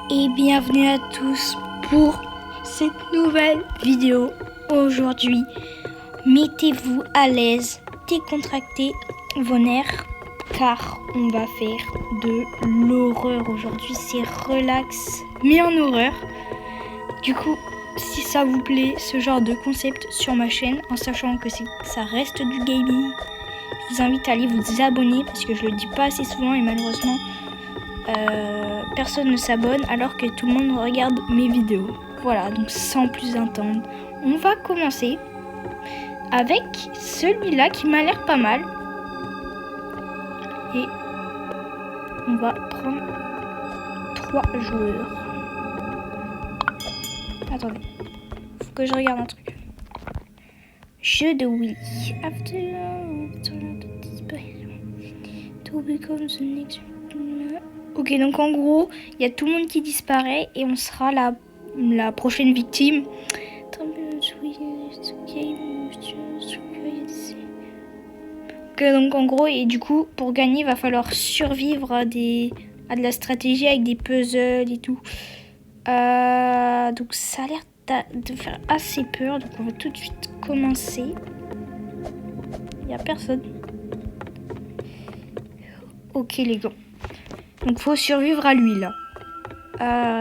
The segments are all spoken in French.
Et bienvenue à tous pour cette nouvelle vidéo. Aujourd'hui, mettez-vous à l'aise, décontractez vos nerfs car on va faire de l'horreur aujourd'hui. C'est relax mais en horreur. Du coup, si ça vous plaît ce genre de concept sur ma chaîne, en sachant que ça reste du gaming, je vous invite à aller vous abonner parce que je le dis pas assez souvent et malheureusement personne ne s'abonne alors que tout le monde regarde mes vidéos. Voilà, donc sans plus attendre, on va commencer avec celui-là qui m'a l'air pas mal. Et on va prendre 3 joueurs. Attendez, faut que je regarde un truc. Jeu de Willy. Ok, donc en gros, il y a tout le monde qui disparaît et on sera la prochaine victime. Ok, donc en gros, et du coup, pour gagner, il va falloir survivre à de la stratégie avec des puzzles et tout. Donc ça a l'air de faire assez peur, donc on va tout de suite commencer. Il n'y a personne. Ok les gars. Donc faut survivre à lui là.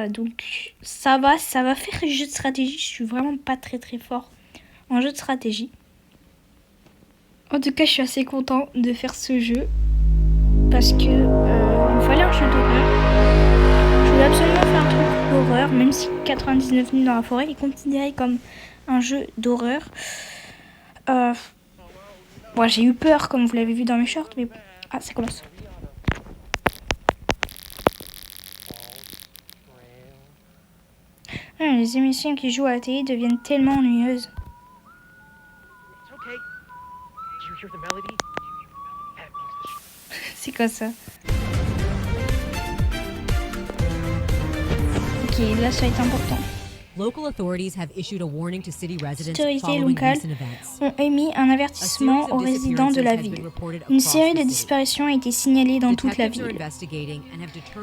Donc ça va faire jeu de stratégie. Je suis vraiment pas très fort en jeu de stratégie. En tout cas je suis assez content de faire ce jeu. Parce que il me fallait un jeu d'horreur. Je voulais absolument faire un truc d'horreur. Même si 99 nuits dans la forêt est considéré comme un jeu d'horreur. Bon, j'ai eu peur comme vous l'avez vu dans mes shorts. Mais bon. Ah ça commence. Les émissions qui jouent à la télé deviennent tellement ennuyeuses. C'est quoi ça? Ok, là ça va être important. Local authorities have issued a warning to city residents Autorités following locales recent events. ont émis un avertissement aux résidents de la ville. Une série de disparitions a été signalée dans toute la ville.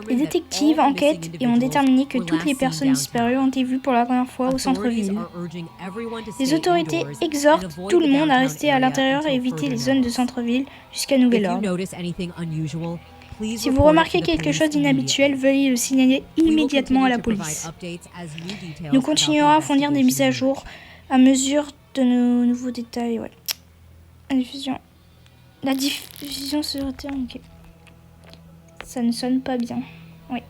Les détectives enquêtent et ont déterminé que toutes les personnes disparues ont été vues pour la première fois au centre-ville. Les autorités exhortent tout le monde à rester à l'intérieur et éviter les zones de centre-ville jusqu'à nouvel ordre. Si vous remarquez quelque chose d'inhabituel, veuillez le signaler immédiatement à la police. Nous continuerons à fournir des mises à jour à mesure de nos nouveaux détails. Ouais. La diffusion sera terminée. Ça ne sonne pas bien. Oui.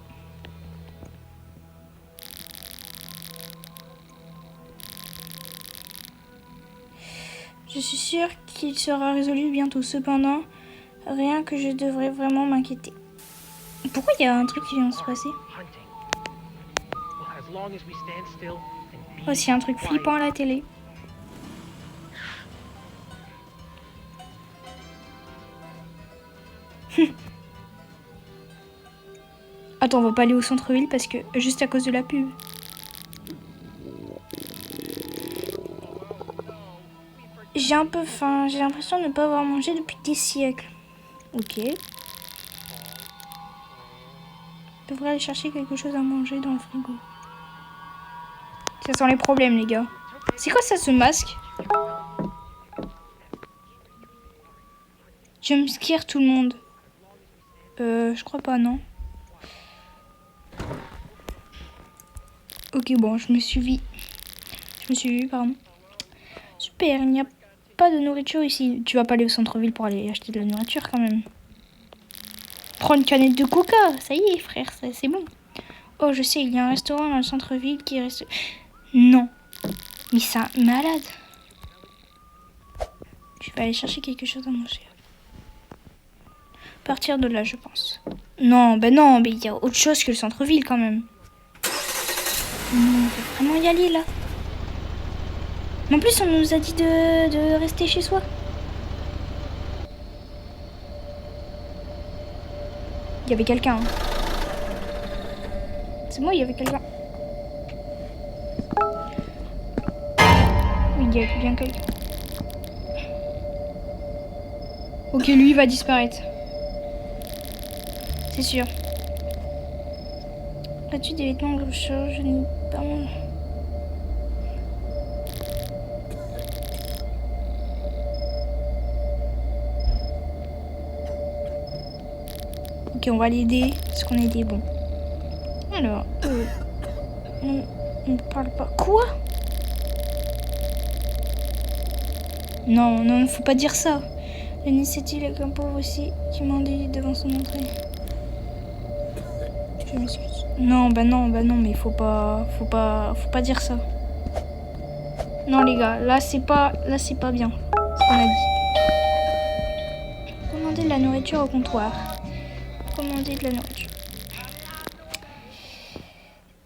Je suis sûre qu'il sera résolu bientôt. Cependant, rien que je devrais vraiment m'inquiéter. Pourquoi il y a un truc qui vient de se passer? Oh, c'est un truc flippant à la télé. Attends, on va pas aller au centre-ville parce que juste à cause de la pub. J'ai un peu faim. J'ai l'impression de ne pas avoir mangé depuis des siècles. Ok. Je devrais aller chercher quelque chose à manger dans le frigo. Ça sent les problèmes, les gars. C'est quoi ça, ce masque? Jumpscare tout le monde. Je crois pas, non. Ok, bon, je me suis vue, pardon. Super, il n'y a pas de nourriture ici. Tu vas pas aller au centre-ville pour aller acheter de la nourriture quand même. Prends une canette de coca. Ça y est, frère, c'est bon. Oh, je sais, il y a un restaurant dans le centre-ville qui reste... Non. Mais c'est un malade. Je vais aller chercher quelque chose à manger. Partir de là, je pense. Non, mais il y a autre chose que le centre-ville quand même. Non, on peut vraiment y aller là. Mais en plus, on nous a dit de rester chez soi. Il y avait quelqu'un. Hein. C'est moi, il y avait quelqu'un. Oui, il y a bien quelqu'un. Ok, lui, il va disparaître. C'est sûr. As-tu des vêtements de recharge? Je n'ai pas mon... Ok, on va l'aider. Parce qu'on a aidé, bon. Alors, on parle pas. Quoi? Non, non, faut pas dire ça. L'initiative avec un pauvre aussi qui m'a dit devant son entrée. Je m'excuse. Non, bah non, mais faut pas dire ça. Non les gars, là c'est pas bien. Ce qu'on a dit. Commander de la nourriture au comptoir. Commander de la nourriture.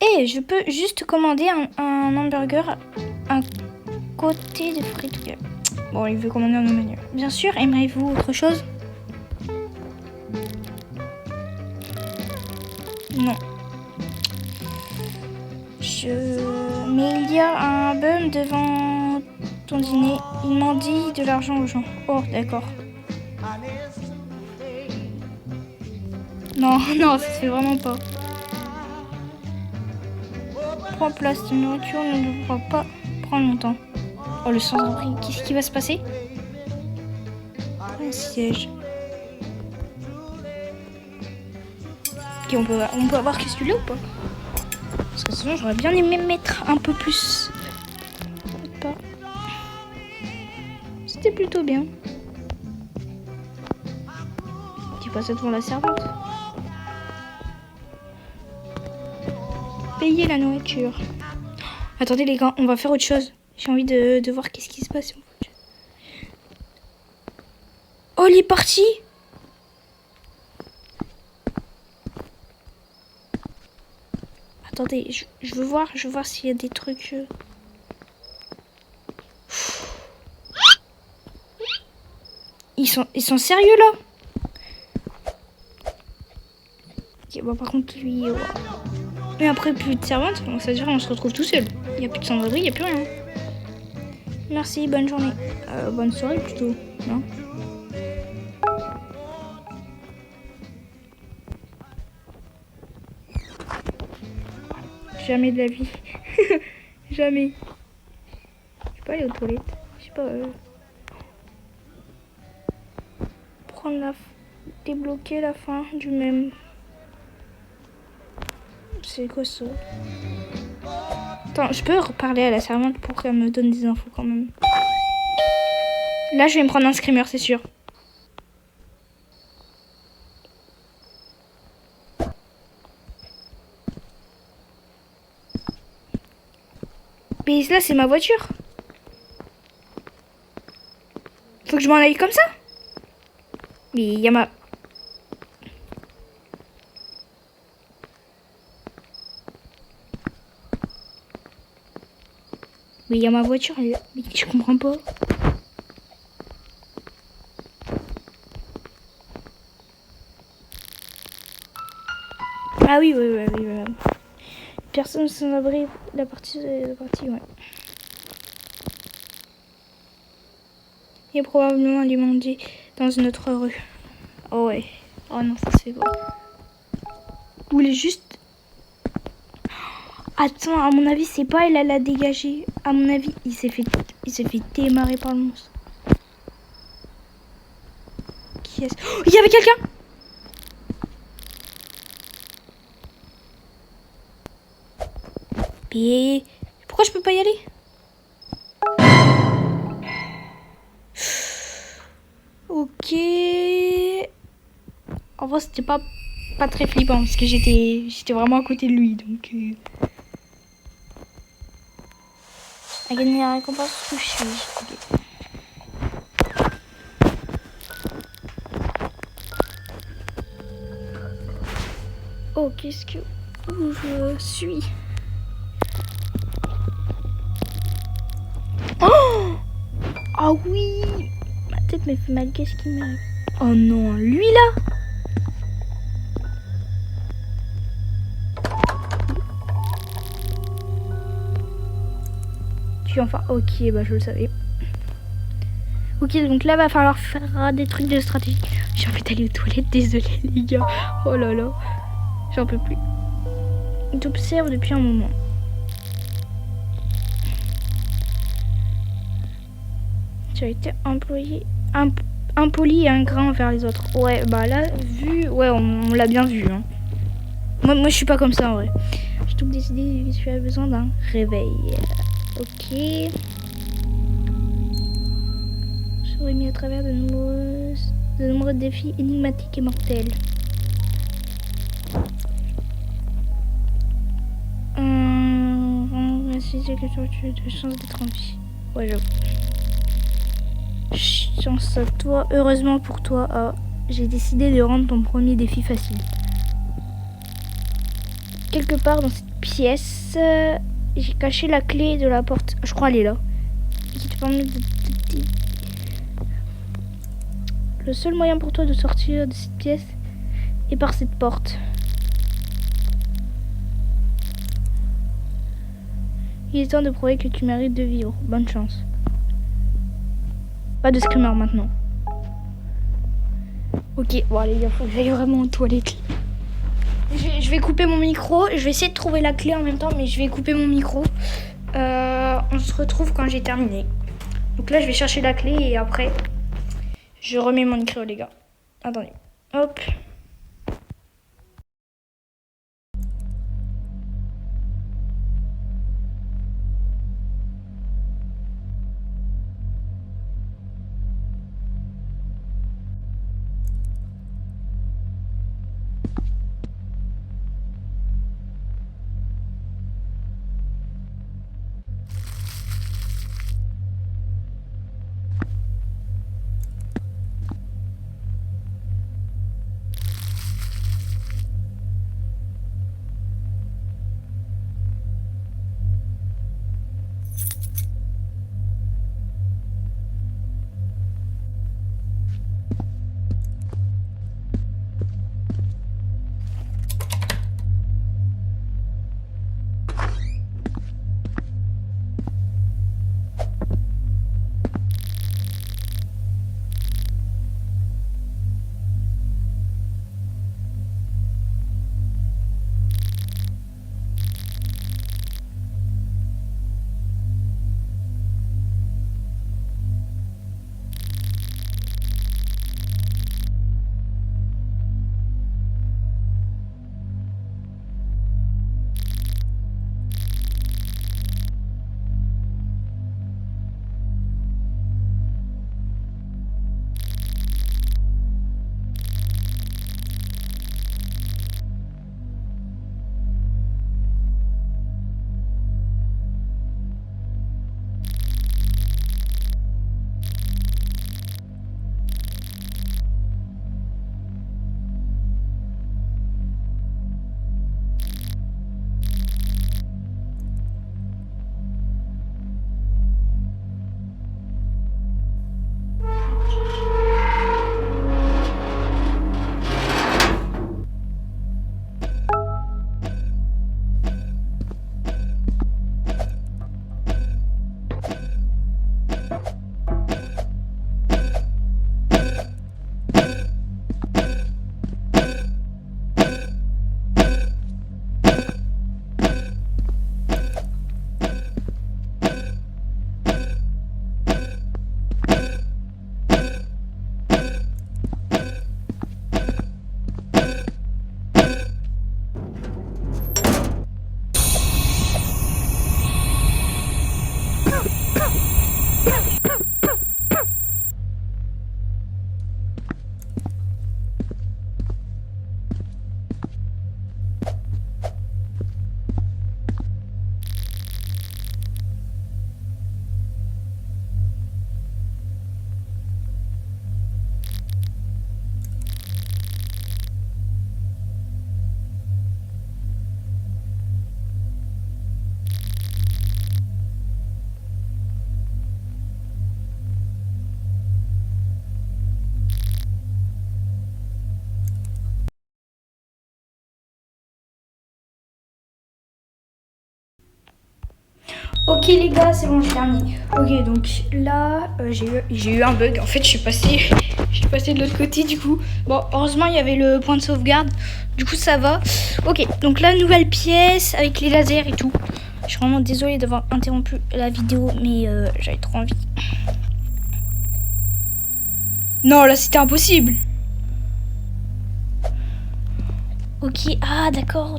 Et je peux juste commander un hamburger à côté de frites. Bon, il veut commander un menu. Bien sûr, aimeriez-vous autre chose? Non. Mais il y a un bum devant ton dîner. Il m'en dit de l'argent aux gens. Oh, d'accord. Non, non, ça se fait vraiment pas. Prends place, de nourriture ne devra pas prendre longtemps. Oh, le sans-abri, qu'est-ce qui va se passer? Un siège. Ok, on peut avoir que celui-là ou pas? Parce que sinon, j'aurais bien aimé mettre un peu plus. Pas. C'était plutôt bien. Tu passes devant la servante. Payer la nourriture. Attendez les gars, on va faire autre chose. J'ai envie de voir qu'est-ce qui se passe. Oh, il est parti. Attendez, je veux voir s'il y a des trucs. Ils sont sérieux là? Ok, bon, par contre lui. Mais après plus de servante, donc ça veut dire on se retrouve tout seul. Il n'y a plus de sans-abri, il n'y a plus rien. Merci, bonne journée. Bonne soirée plutôt, non? Jamais de la vie. Jamais. Je peux aller aux toilettes. Je sais pas. Prendre débloquer la fin du même. C'est quoi ça? Attends, je peux reparler à la servante pour qu'elle me donne des infos quand même. Là, je vais me prendre un screamer, c'est sûr. Mais là, c'est ma voiture. Faut que je m'en aille comme ça? Mais il y a ma... Mais il y a ma voiture, mais je comprends pas. Ah oui. Personne sans abri, la partie, ouais. Il y a probablement un limondier dans une autre rue. Oh ouais. Oh non, ça c'est beau. Ou il est juste... Attends, à mon avis, c'est pas elle a dégagé. À mon avis, il s'est fait démarrer par le monstre. Qui est-ce? Oh, il y avait quelqu'un! Et pourquoi je peux pas y aller? Ok. En vrai, c'était pas très flippant parce que j'étais vraiment à côté de lui, donc. À gagner la récompense où je suis. Okay. Oh, qu'est-ce que... Où je suis? Oh! Ah oui! Ma tête me fait mal, qu'est-ce qui m'arrive? Oh non, lui là! Enfin, ok, bah je le savais. Ok, donc là va falloir faire des trucs de stratégie. J'ai envie d'aller aux toilettes, désolé les gars. Oh là là, j'en peux plus. Il t'observe depuis un moment. Tu as été impoli et ingrat envers les autres. Ouais, bah là, vu... Ouais, on l'a bien vu. Hein. Moi, je suis pas comme ça, en vrai. J'ai donc décidé que tu as besoin d'un réveil. Ok. Je serais mis à travers de nombreux défis énigmatiques et mortels. Si c'est que tu as de chance d'être en vie. Ouais, j'avoue. Chance à toi. Heureusement pour toi, j'ai décidé de rendre ton premier défi facile. Quelque part dans cette pièce, j'ai caché la clé de la porte. Je crois qu'elle est là. Qui te permet de... Le seul moyen pour toi de sortir de cette pièce est par cette porte. Il est temps de prouver que tu mérites de vivre. Bonne chance. Pas de screamer maintenant. Ok, bon allez, il faut que j'aille vraiment aux toilettes. Je vais couper mon micro. Je vais essayer de trouver la clé en même temps, mais je vais couper mon micro. On se retrouve quand j'ai terminé. Donc là, je vais chercher la clé et après, je remets mon micro, les gars. Attendez. Hop. Ok les gars, c'est bon, j'ai terminé. Ok, donc là, j'ai eu un bug. En fait, je suis passée de l'autre côté du coup. Bon, heureusement, il y avait le point de sauvegarde. Du coup, ça va. Ok, donc la nouvelle pièce avec les lasers et tout. Je suis vraiment désolée d'avoir interrompu la vidéo, mais j'avais trop envie. Non, là, c'était impossible. Ok, ah, d'accord. En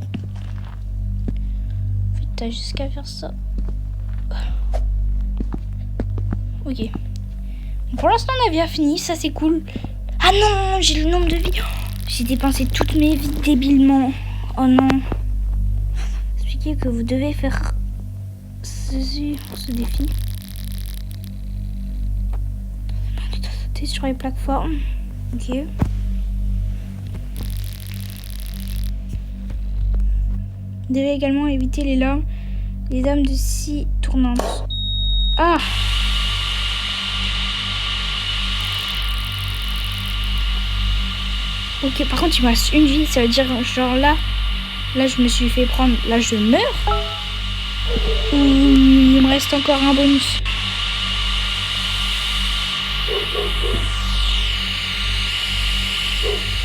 fait, t'as juste qu'à faire ça. Ok. Pour l'instant, on a bien fini, ça c'est cool. Ah non, j'ai le nombre de vies. J'ai dépensé toutes mes vies débilement. Oh non. Expliquez que vous devez faire ce défi. Sauter sur les plateformes. Ok. Vous devez également éviter les lames de scie tournantes. Ah! Ok, par contre, il me reste une vie. Ça veut dire, genre là, je me suis fait prendre. Là, je meurs. Ou il me reste encore un bonus.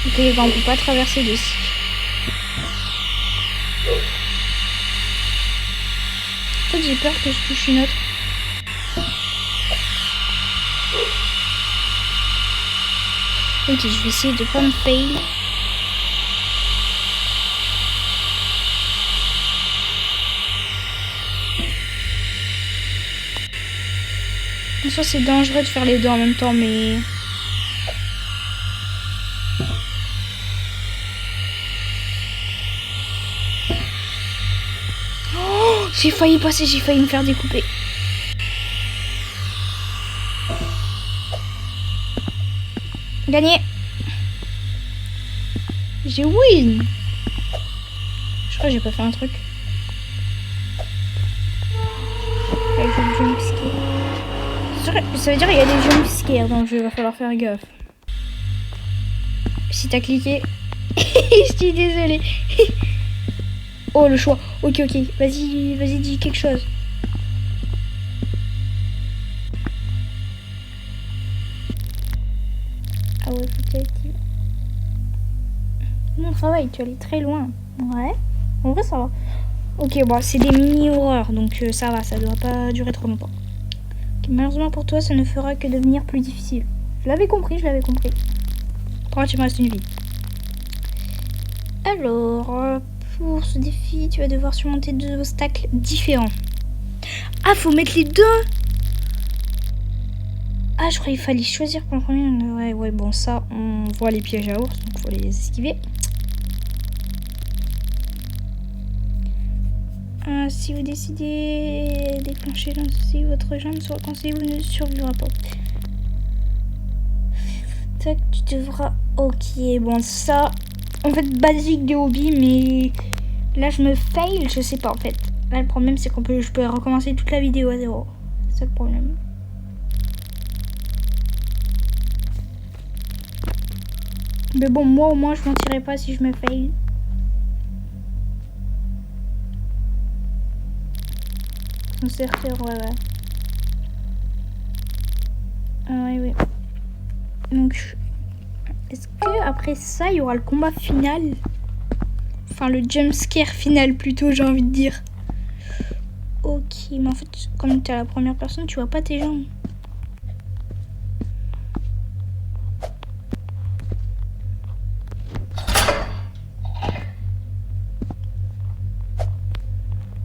Ok, les gars, on peut pas traverser d'ici. En fait, j'ai peur que je touche une autre. Ok, je vais essayer de pas me fail. En soi, c'est dangereux de faire les deux en même temps, mais... Oh, j'ai failli passer, j'ai failli me faire découper. Gagné. J'ai win. Je crois que j'ai pas fait un truc. Avec le jump scare. Ça veut dire qu'il y a des jump scares dans le jeu, il va falloir faire gaffe. Si t'as cliqué, je suis désolée. Oh le choix. Ok, vas-y, dis quelque chose. Ah ouais, fatality. Mon travail, tu allais très loin. Ouais. En vrai, ça va. Ok, bon, c'est des mini-horreurs, donc ça va, ça doit pas durer trop longtemps. Okay, malheureusement pour toi, ça ne fera que devenir plus difficile. Je l'avais compris. Pourquoi tu me restes une vie? Alors, pour ce défi, tu vas devoir surmonter 2 obstacles différents. Ah, faut mettre les deux. Ah, je croyais qu'il fallait choisir pour le premier. Ouais, bon, ça, on voit les pièges à ours, donc faut les esquiver. Si vous décidez de déclencher l'incendie, votre jambe sera conseillée, vous ne survivrez pas. Tac, tu devras... Ok, bon, ça... En fait, basique de hobby, mais... Là, je me fail, je sais pas, en fait. Là, le problème, c'est je peux recommencer toute la vidéo à zéro. C'est ça le problème. Mais bon, moi, au moins, je mentirais pas si je me fail. Son serveur, ouais. Ouais. Donc, est-ce que après ça, il y aura le combat final? Enfin, le jumpscare final, plutôt, j'ai envie de dire. Ok, mais en fait, comme t'es à la première personne, tu vois pas tes jambes.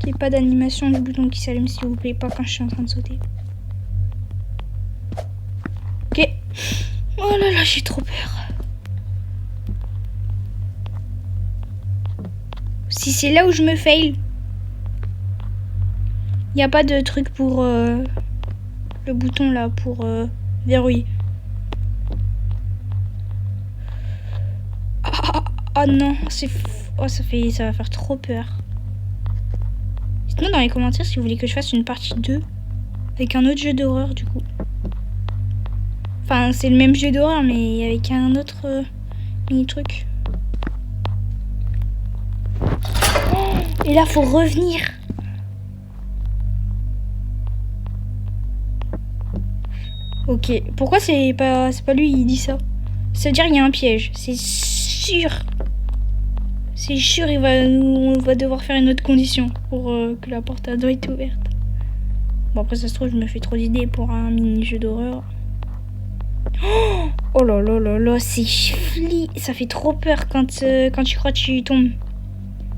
Ok, pas d'animation du bouton qui s'allume, s'il vous plaît, pas quand je suis en train de sauter. Ok. Oh là là, j'ai trop peur. Si c'est là où je me fail, il n'y a pas de truc pour le bouton là pour verrouiller. Oh non, c'est ça va faire trop peur. Dites-moi dans les commentaires si vous voulez que je fasse une partie 2 avec un autre jeu d'horreur du coup. Enfin, c'est le même jeu d'horreur mais avec un autre mini truc. Et là, faut revenir. Ok. Pourquoi c'est pas lui qui dit ça? Ça veut dire qu'il y a un piège. C'est sûr. C'est sûr, on va devoir faire une autre condition pour que la porte doit être ouverte. Bon, après, ça se trouve, je me fais trop d'idées pour un mini-jeu d'horreur. Oh là là là là, c'est flippant. Ça fait trop peur quand tu crois que tu tombes.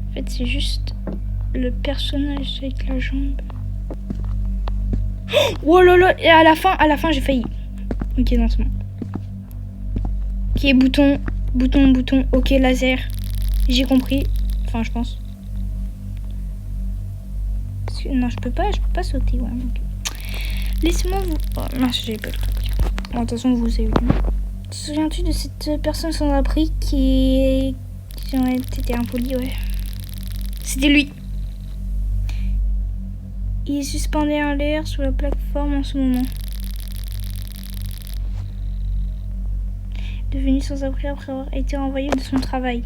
En fait, c'est juste le personnage avec la jambe. Oh là là, et à la fin, j'ai failli. Ok, lancement. Ok, bouton. Ok, laser. J'ai compris. Enfin, je pense. Non, je peux pas sauter. Ouais, okay. Laissez-moi vous... Oh, mince, j'ai pas le truc. Bon, de toute façon, vous savez. Te souviens-tu de cette personne sans abri qui aurait été impoli, ouais. C'était lui. Il est suspendu en l'air sous la plateforme en ce moment. Devenu sans abri après avoir été renvoyé de son travail.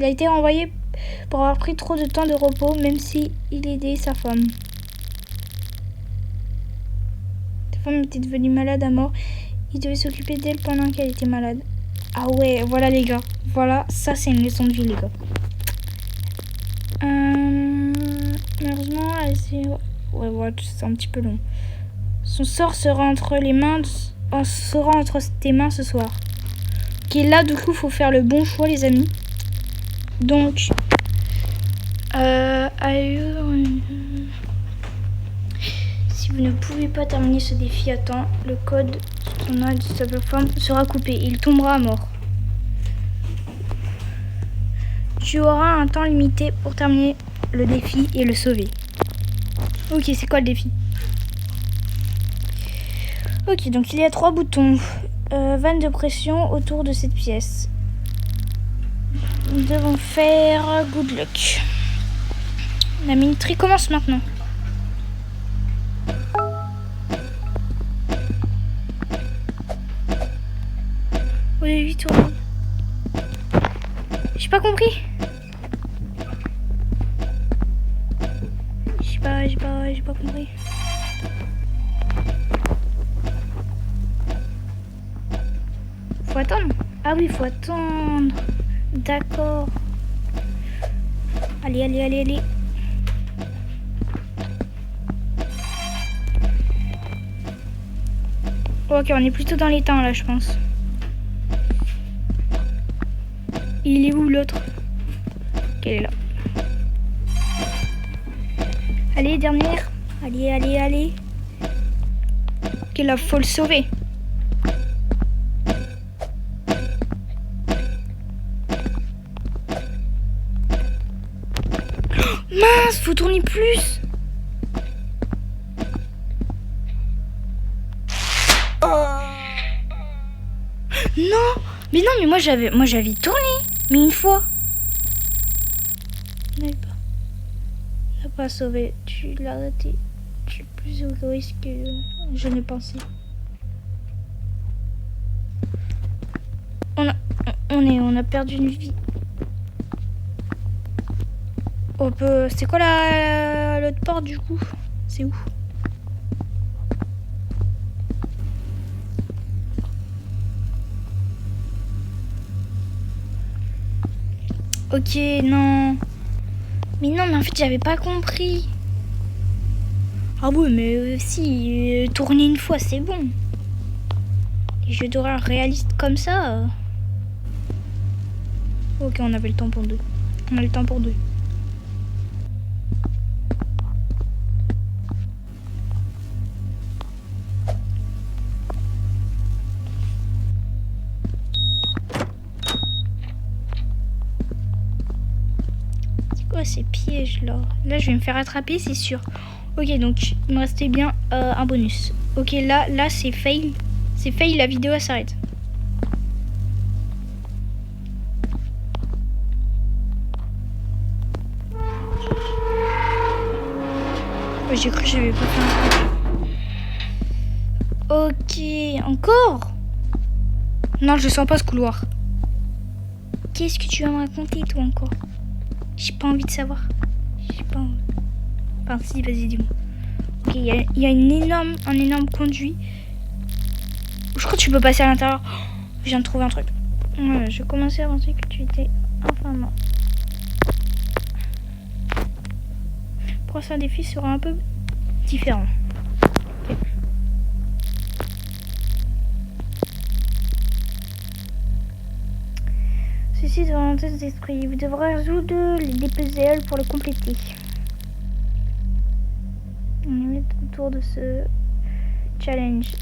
Il a été renvoyé pour avoir pris trop de temps de repos, même si il aidait sa femme. Sa femme était devenue malade à mort. Il devait s'occuper d'elle pendant qu'elle était malade. Ah ouais, voilà les gars. Voilà, ça c'est une leçon de vie les gars. Malheureusement, ouais, voilà, c'est un petit peu long. Son sort sera entre tes mains ce soir. Ok, là du coup, faut faire le bon choix les amis. Donc, si vous ne pouvez pas terminer ce défi à temps, le code de sa plateforme sera coupé. Il tombera à mort. Tu auras un temps limité pour terminer le défi et le sauver. Ok, c'est quoi le défi? Ok, donc il y a 3 boutons. Vanne de pression autour de cette pièce. Nous devons faire good luck. La minuterie commence maintenant. Oui, 8 tours. J'ai pas compris. J'ai pas compris. Faut attendre. Ah oui, faut attendre. D'accord. Allez. Ok, on est plutôt dans les temps là, je pense. Il est où l'autre? Quelle est là? Allez, dernière. Allez. Ok, là, faut le sauver. Mince, faut tourner plus. Non, mais moi j'avais tourné, mais une fois. N'a pas sauvé, tu l'as raté. Je suis plus égoïste que je ne pensais. On a perdu une vie. C'est quoi l'autre porte du coup? C'est où? Ok, non. Mais non, mais en fait, j'avais pas compris. Ah oui, mais si, tourner une fois, c'est bon. Les jeux d'horreur réalistes comme ça. Ok, on avait le temps pour 2. On a le temps pour 2. Ces pièges là. Là, je vais me faire attraper, c'est sûr. Ok, donc il me restait bien un bonus. Ok, là c'est fail. C'est fail, la vidéo elle s'arrête. Oh, j'ai cru que j'avais pas fait un truc. Ok, encore? Non, je sens pas ce couloir. Qu'est-ce que tu vas me raconter toi encore? J'ai pas envie de savoir. Je sais pas. Enfin, si, vas-y, dis-moi. Ok, il y a un énorme conduit. Je crois que tu peux passer à l'intérieur. Oh, je viens de trouver un truc. Ouais, je commençais à penser que tu étais infamant. Le prochain défi sera un peu différent. Okay. Ceci est un test d'esprit. Vous devrez résoudre des puzzles pour le compléter. On met autour de ce challenge.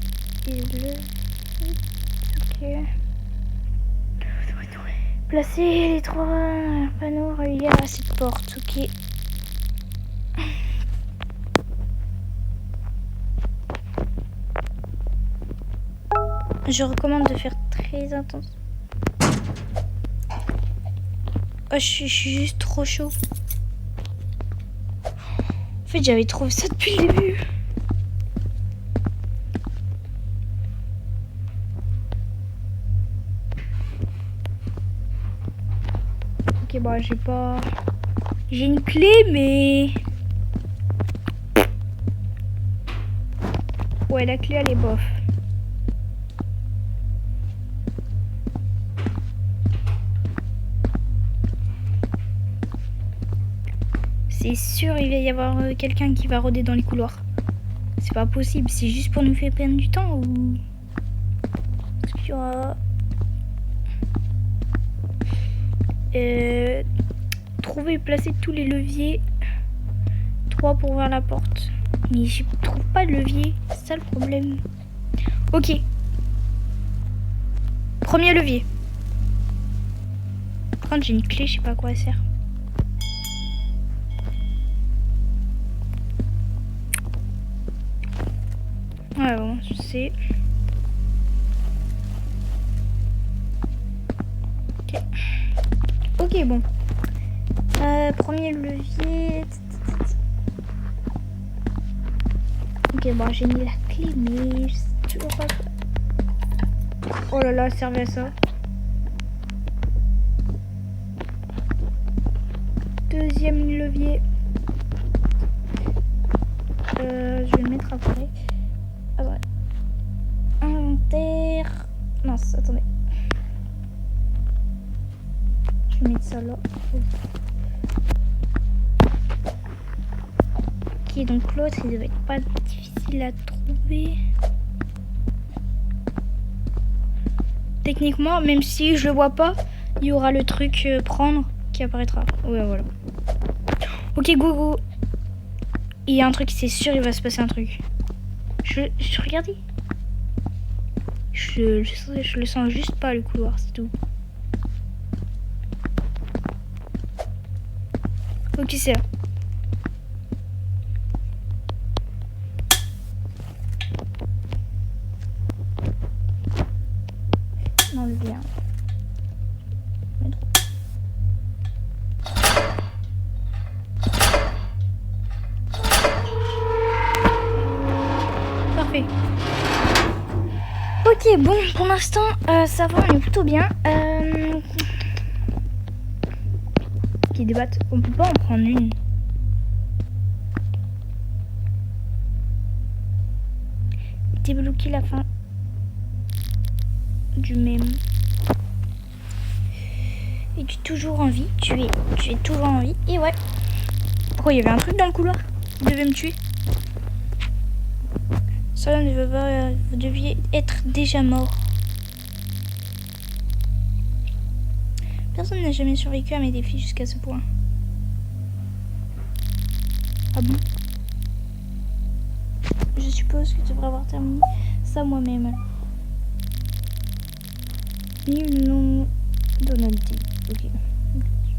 Ok. Placez les 3 panneaux reliés à cette porte. Ok. Je recommande de faire très intense. Oh, je suis juste trop chaud. En fait, j'avais trouvé ça depuis le début. Ok, bon, j'ai pas... J'ai une clé, mais... Ouais, la clé, elle est bof. C'est sûr, il va y avoir quelqu'un qui va rôder dans les couloirs. C'est pas possible, c'est juste pour nous faire perdre du temps ou... Est-ce qu'il y aura... Trouver et placer tous les leviers. 3 pour ouvrir la porte. Mais je trouve pas de levier, c'est ça le problème. Ok. Premier levier. Par contre, j'ai une clé, je sais pas à quoi elle sert. Ouais, bon, je sais. Ok. Ok, bon. Premier levier. Ok, bon, j'ai mis la clé, mais je sais toujours pas quoi. Oh là là, servait à ça. Deuxième levier. Je vais le mettre après. Attendez. Inventaire. Mince, attendez. Je vais mettre ça là. Ok, donc l'autre, il devait être pas difficile à trouver. Techniquement, même si je le vois pas, il y aura le truc prendre qui apparaîtra. Ouais, voilà. Ok, go, go. Il y a un truc, c'est sûr, il va se passer un truc. Je regardais. Je le sens juste pas, le couloir, c'est tout. Ok, c'est là. Non, le bien. Parfait. Ok, bon, pour l'instant, ça va, on est plutôt bien. Qui débattent, on peut pas en prendre une. Débloquer la fin du même. Es-tu toujours en vie? Tu es toujours en vie. Et ouais. Pourquoi il y avait un truc dans le couloir? Il devait me tuer. Cela ne veut pas. Vous deviez être déjà mort. Personne n'a jamais survécu à mes défis jusqu'à ce point. Ah bon? Je suppose que tu devrais avoir terminé ça moi-même. Non, Donaldi. Ok.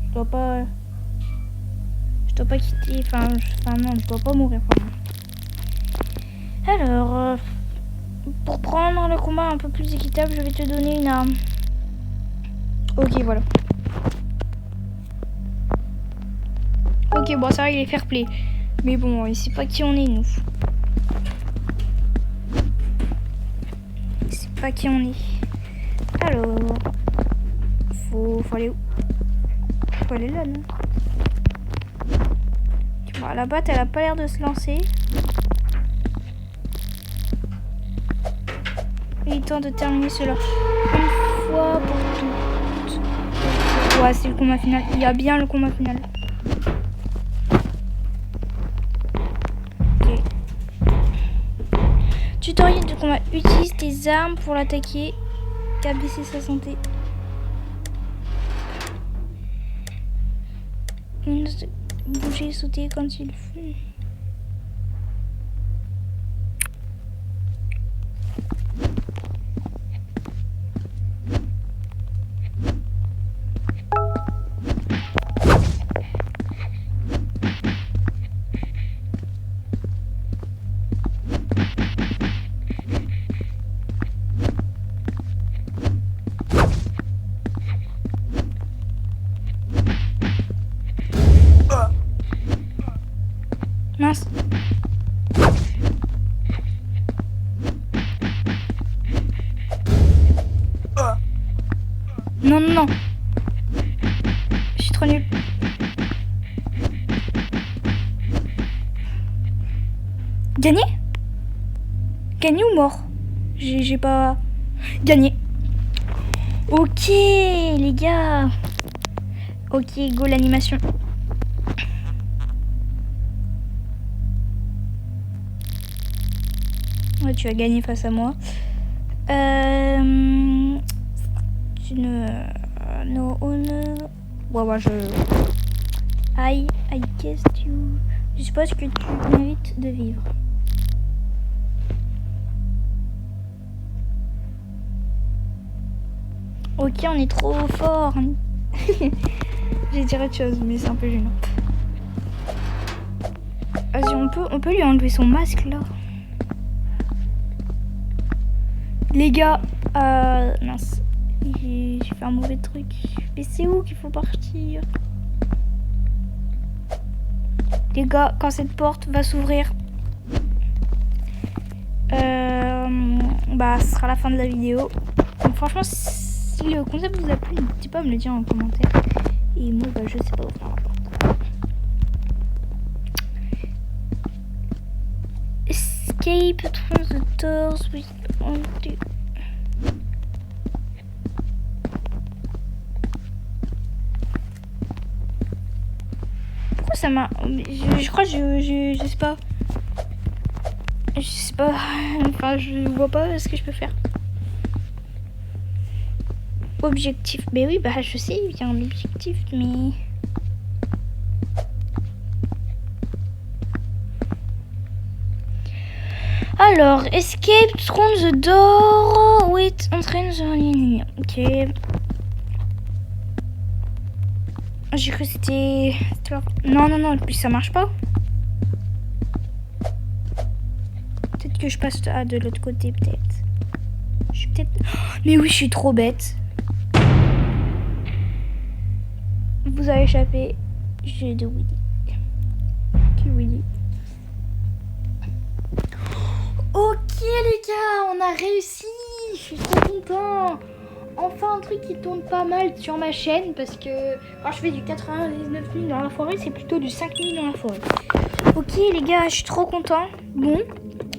Je dois pas quitter. Enfin non, je dois pas mourir. Alors, pour prendre le combat un peu plus équitable, je vais te donner une arme. Ok, voilà. Ok, bon, ça va, il est fair play. Mais bon, il sait pas qui on est, nous. Il sait pas qui on est. Alors, faut aller où? Faut aller là, non? Bon, la batte, elle a pas l'air de se lancer. Il est temps de terminer cela. Une fois pour toutes. Ouais, c'est le combat final. Il y a bien le combat final. Ok. Tutoriel de combat. Utilise tes armes pour l'attaquer. Baisser sa santé. Bouger, sauter quand il faut. Mince. Non, non, non. Je suis trop nulle. Gagné? Gagné ou mort? J'ai pas... Gagné. Ok, les gars. Ok, go l'animation. Ouais, tu as gagné face à moi. Tu ne... No honor... Ouais, je... I guess you... Je suppose que tu mérites de vivre. Ok, on est trop fort. J'ai dit autre chose, mais c'est un peu gênant. Vas-y, on peut lui enlever son masque, là. Les gars, mince, j'ai fait un mauvais truc. Mais c'est où qu'il faut partir? Les gars, quand cette porte va s'ouvrir, bah, ce sera la fin de la vidéo. Donc, franchement, si le concept vous a plu, n'hésitez pas à me le dire en commentaire. Et moi, bah, je sais pas ouvrir la porte. Escape, trans the doors with only... Pourquoi ça m'a... Je crois que je sais pas. Je sais pas. Enfin, je vois pas ce que je peux faire. Objectif. Mais oui, bah je sais, il y a un objectif, mais... Alors, escape, through the door, wait, entraîne the ligne. Ok. J'ai cru que c'était... Non, puis ça marche pas. Peut-être que je passe de l'autre côté, peut-être. Je suis peut-être... Mais oui, je suis trop bête. Vous avez échappé. J'ai de Willy. Ok, Willy. Ok les gars, on a réussi. Je suis trop content. Enfin un truc qui tourne pas mal sur ma chaîne, parce que quand je fais du 99 000 dans la forêt, c'est plutôt du 5 000 dans la forêt. Ok les gars, je suis trop content. Bon,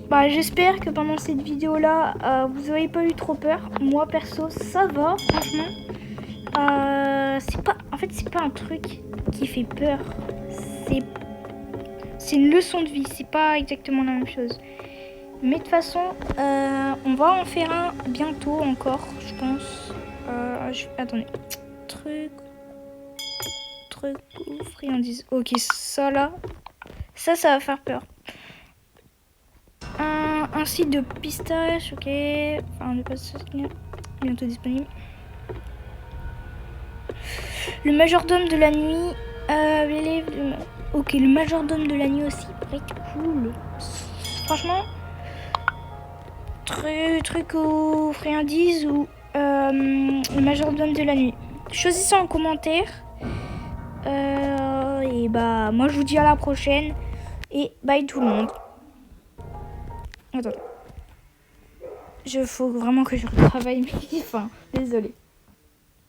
bah j'espère que pendant cette vidéo là, vous avez pas eu trop peur. Moi perso, ça va franchement. C'est pas un truc qui fait peur. C'est une leçon de vie. C'est pas exactement la même chose. Mais de toute façon, on va en faire un bientôt encore, je pense. Attendez. Truc ou friandise. Ok, ça là. Ça va faire peur. Un site de pistache, ok. Enfin, de pistache, bientôt disponible. Le majordome de la nuit. Ok, le majordome de la nuit aussi. Pourrait être cool. Franchement. Truc aux friandises ou le majordome de la nuit. Choisissez en commentaire. Et bah, moi je vous dis à la prochaine. Et bye tout le monde. Attends. Faut vraiment que je retravaille mes... Enfin, désolé.